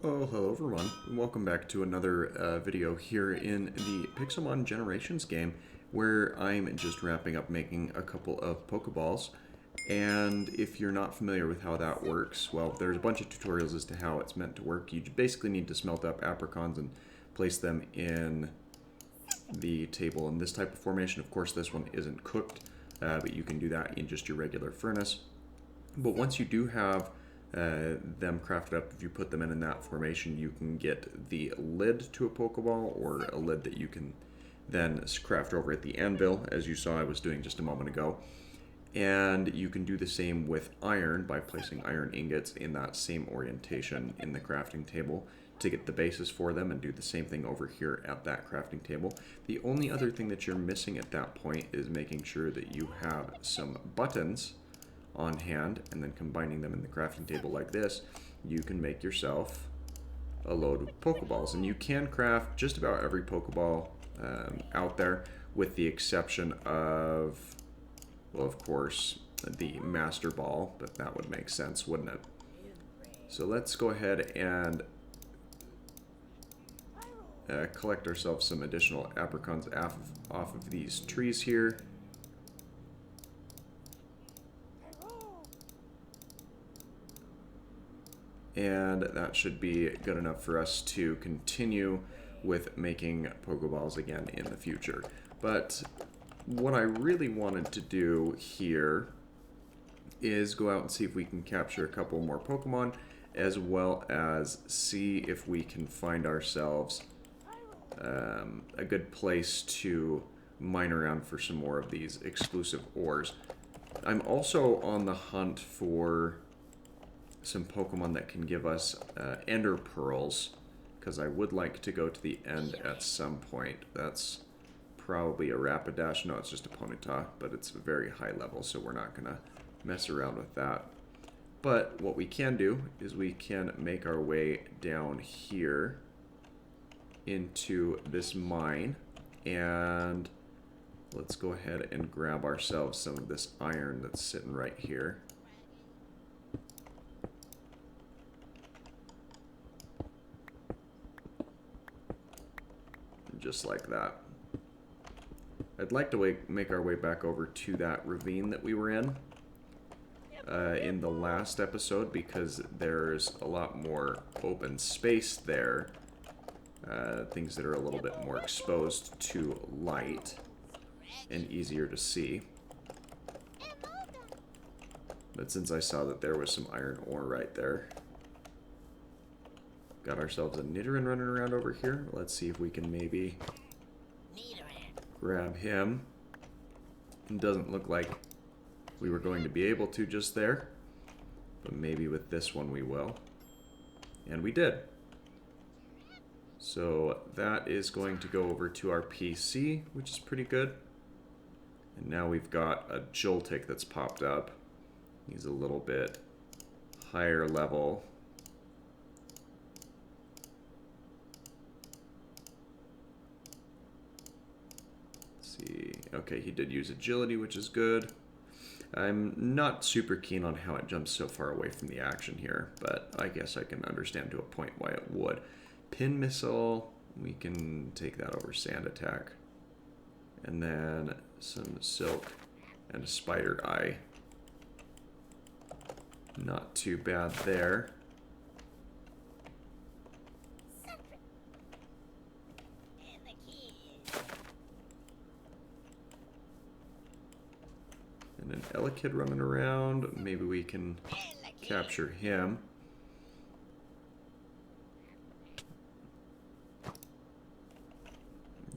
Oh, hello everyone. Welcome back to another video here in the Pixelmon Generations game where I'm just wrapping up making a couple of Pokeballs. And if you're not familiar with how that works, well, there's a bunch of tutorials as to how it's meant to work. You basically need to smelt up apricons and place them in the table in this type of formation. Of course, this one isn't cooked, but you can do that in just your regular furnace. But once you do have them crafted up, if you put them in that formation, you can get the lid to a Pokeball, or a lid that you can then craft over at the anvil, as you saw I was doing just a moment ago. And you can do the same with iron by placing iron ingots in that same orientation in the crafting table to get the basis for them, and do the same thing over here at that crafting table. The only other thing that you're missing at that point is making sure that you have some buttons on hand, and then combining them in the crafting table like this, you can make yourself a load of Pokeballs. And you can craft just about every Pokeball out there, with the exception of, well, of course, the Master Ball, but that would make sense, wouldn't it? So let's go ahead and collect ourselves some additional apricons off of these trees here. And that should be good enough for us to continue with making Pokeballs again in the future. But what I really wanted to do here is go out and see if we can capture a couple more Pokemon, as well as see if we can find ourselves a good place to mine around for some more of these exclusive ores. I'm also on the hunt for some Pokemon that can give us Ender Pearls, because I would like to go to the end at some point. That's probably a Rapidash. No, it's just a Ponyta, but it's a very high level, so we're not going to mess around with that. But what we can do is we can make our way down here into this mine, and let's go ahead and grab ourselves some of this iron that's sitting right here. Just like that. I'd like to make our way back over to that ravine that we were in the last episode, because there's a lot more open space there. Things that are a little bit more exposed to light and easier to see. But since I saw that there was some iron ore right there, got ourselves a Nidoran running around over here. Let's see if we can maybe grab him. It doesn't look like we were going to be able to just there, but maybe with this one we will. And we did. So that is going to go over to our PC, which is pretty good. And now we've got a Joltik that's popped up. He's a little bit higher level. Okay, he did use agility, which is good. I'm not super keen on how it jumps so far away from the action here, but I guess I can understand to a point why it would. Pin Missile, we can take that over Sand Attack. And then some Silk and a Spider Eye. Not too bad there. And an Elekid running around. Maybe we can capture him.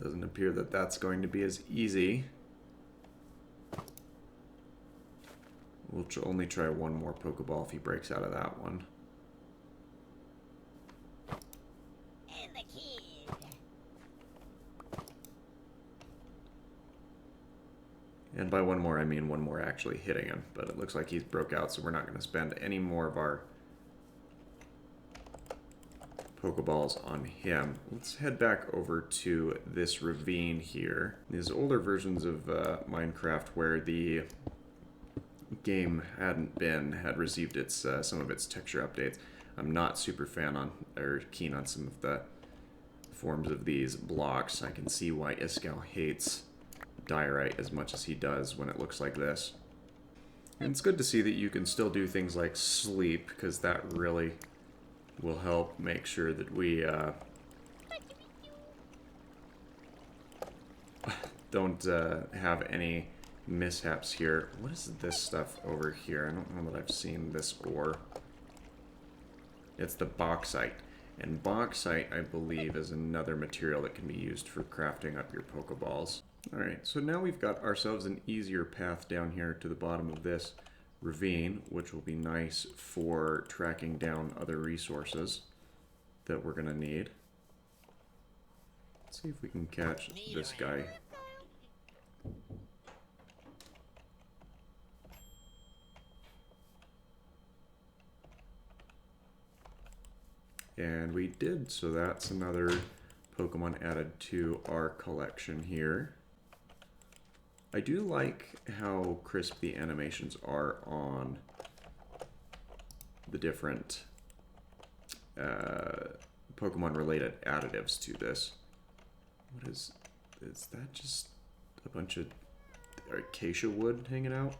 Doesn't appear that that's going to be as easy. We'll only try one more Pokeball if he breaks out of that one. And by one more, I mean one more actually hitting him. But it looks like he's broke out, so we're not going to spend any more of our Pokeballs on him. Let's head back over to this ravine here. These older versions of Minecraft where the game had received its some of its texture updates. I'm not super keen on some of the forms of these blocks. I can see why Iskall hates diorite as much as he does when it looks like this. And it's good to see that you can still do things like sleep, because that really will help make sure that we don't have any mishaps here. What is this stuff over here? I don't know that I've seen this ore. It's the bauxite. And bauxite, I believe, is another material that can be used for crafting up your Pokeballs. Alright, so now we've got ourselves an easier path down here to the bottom of this ravine, which will be nice for tracking down other resources that we're going to need. Let's see if we can catch this guy. And we did, so that's another Pokemon added to our collection here. I do like how crisp the animations are on the different Pokemon-related additives to this. What is that just a bunch of acacia wood hanging out?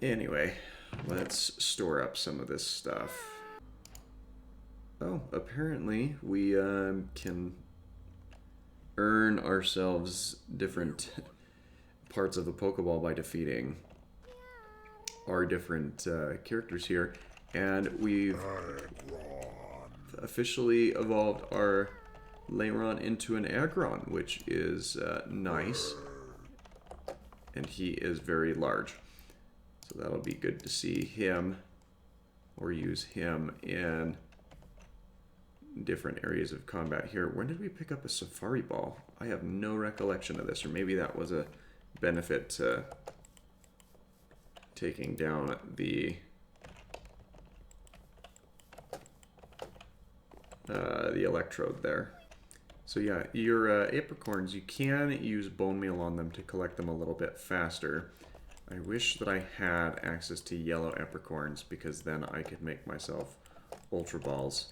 Anyway, let's store up some of this stuff. Oh, apparently we can earn ourselves different parts of the Pokeball by defeating our different characters here. And we've officially evolved our Lairon into an Aggron, which is nice. And he is very large. So that'll be good to see him, or use him in different areas of combat here. When did we pick up a Safari Ball? I have no recollection of this, or maybe that was a benefit to taking down the electrode there. So yeah, your apricorns, you can use bone meal on them to collect them a little bit faster. I wish that I had access to yellow apricorns, because then I could make myself Ultra Balls.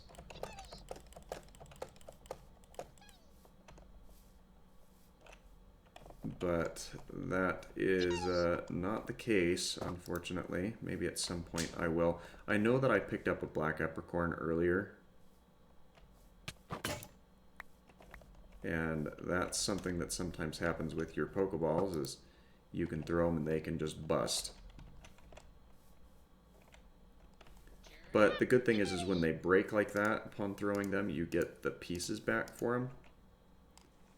But that is not the case, unfortunately. Maybe at some point I will. I know that I picked up a black apricorn earlier. And that's something that sometimes happens with your Pokeballs, is you can throw them and they can just bust. But the good thing is when they break like that, upon throwing them, you get the pieces back for them.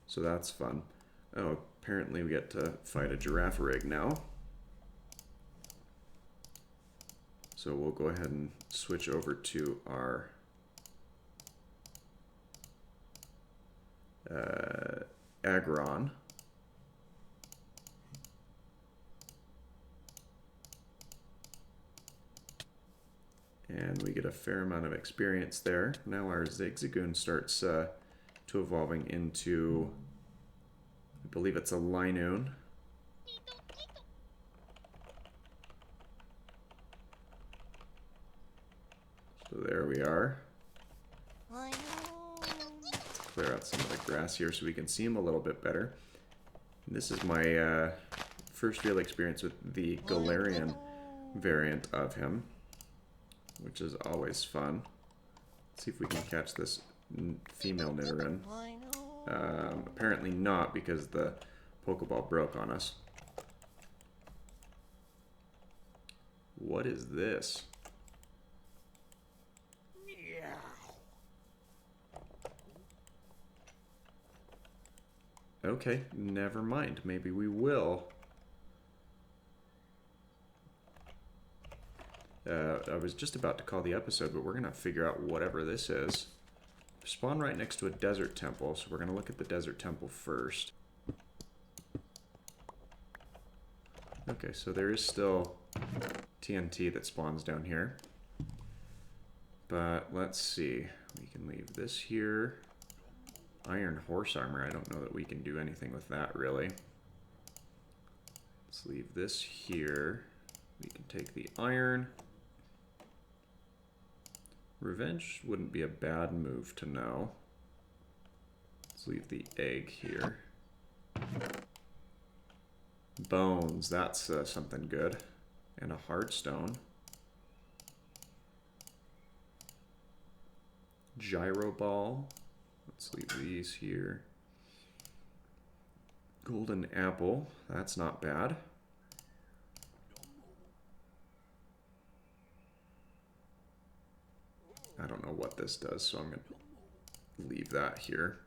So that's fun. Oh, apparently we get to fight a Girafarig now. So we'll go ahead and switch over to our Aggron. And we get a fair amount of experience there. Now our Zigzagoon starts to evolving into, I believe it's a Linoon. So there we are. Clear out some of the grass here so we can see him a little bit better. And this is my first real experience with the Galarian variant of him, which is always fun. Let's see if we can catch this female Nidoran. Apparently not, because the Pokeball broke on us. What is this? Okay, never mind. Maybe we will. I was just about to call the episode, but we're going to figure out whatever this is. Spawn right next to a desert temple, so we're going to look at the desert temple first. Okay, so there is still TNT that spawns down here. But let's see. We can leave this here. Iron horse armor. I don't know that we can do anything with that, really. Let's leave this here. We can take the iron. Revenge wouldn't be a bad move to know. Let's leave the egg here. Bones, that's something good. And a hard stone. Gyro ball. Let's leave these here. Golden apple, that's not bad. I don't know what this does, so I'm going to leave that here.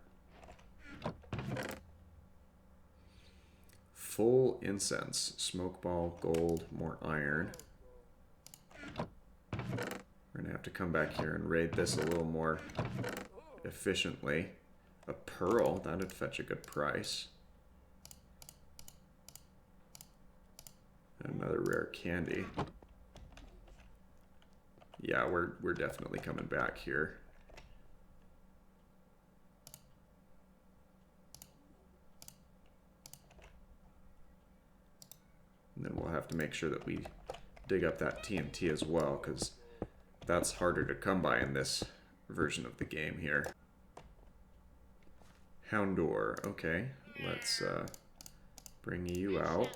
Full incense. Smoke ball, gold, more iron. We're going to have to come back here and raid this a little more efficiently. A pearl, that'd fetch a good price. Another rare candy. Yeah, we're definitely coming back here. And then we'll have to make sure that we dig up that TNT as well, because that's harder to come by in this version of the game here. Houndor, okay. Let's bring you out.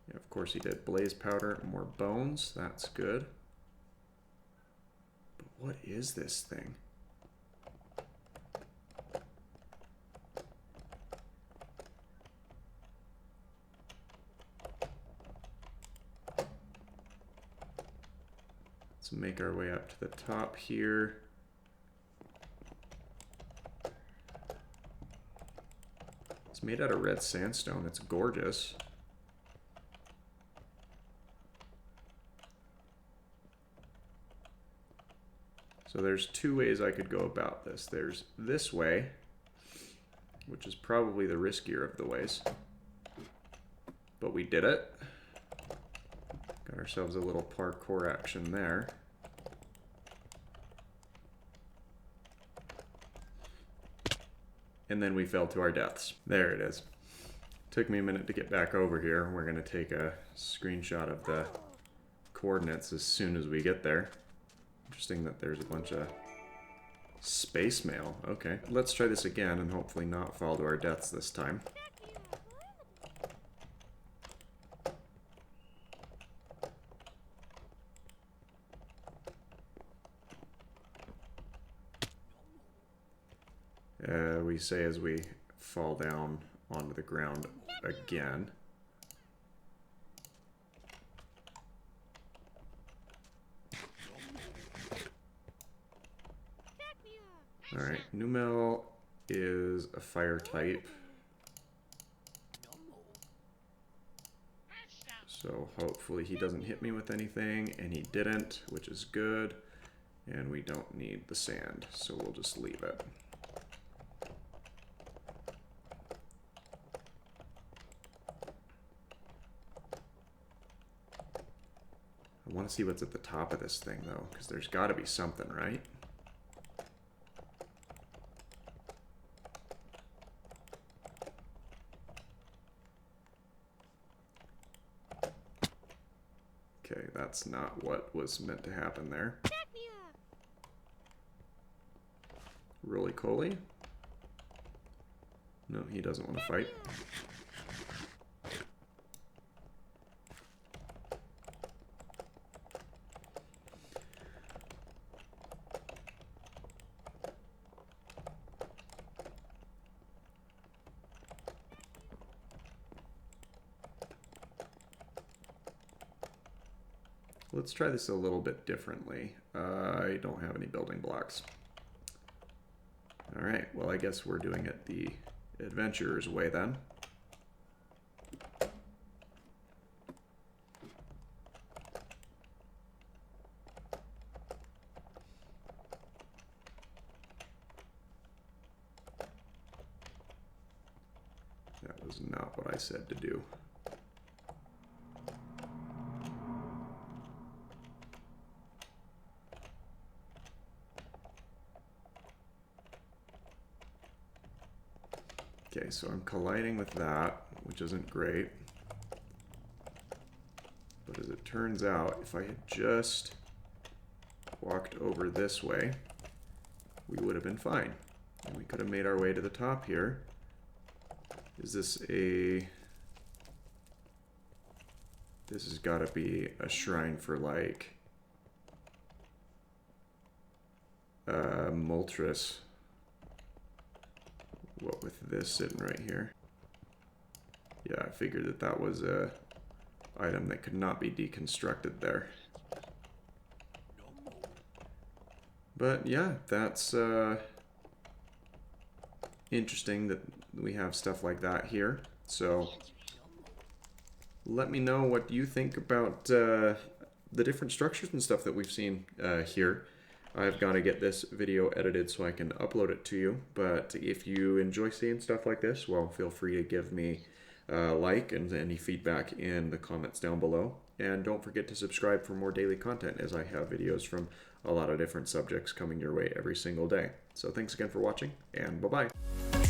Yeah, of course he did. Blaze powder, more bones, that's good. But what is this thing? Let's make our way up to the top here. It's made out of red sandstone. It's gorgeous. So there's two ways I could go about this. There's this way, which is probably the riskier of the ways. But we did it. Got ourselves a little parkour action there. And then we fell to our deaths. There it is. Took me a minute to get back over here. We're going to take a screenshot of the coordinates as soon as we get there. Interesting that there's a bunch of space mail. Okay, let's try this again and hopefully not fall to our deaths this time. We say as we fall down onto the ground again. Alright, Numel is a fire type. So hopefully he doesn't hit me with anything, and he didn't, which is good. And we don't need the sand, so we'll just leave it. I want to see what's at the top of this thing, though, because there's got to be something, right? Okay, that's not what was meant to happen there. Roly-Coly? No, he doesn't want to fight. Let's try this a little bit differently. I don't have any building blocks. Alright, well I guess we're doing it the adventurer's way then. That was not what I said to do. Okay, so I'm colliding with that, which isn't great. But turns out if I had just walked over this way, we would have been fine. And we could have made our way to the top here. Is this a... This has got to be a shrine for, like, Moltres. What with this sitting right here. Yeah, I figured that that was a item that could not be deconstructed there. But yeah, that's interesting that we have stuff like that here. So let me know what you think about the different structures and stuff that we've seen here. I've got to get this video edited so I can upload it to you. But if you enjoy seeing stuff like this, well, feel free to give me a like and any feedback in the comments down below. And don't forget to subscribe for more daily content, as I have videos from a lot of different subjects coming your way every single day. So thanks again for watching, and bye-bye.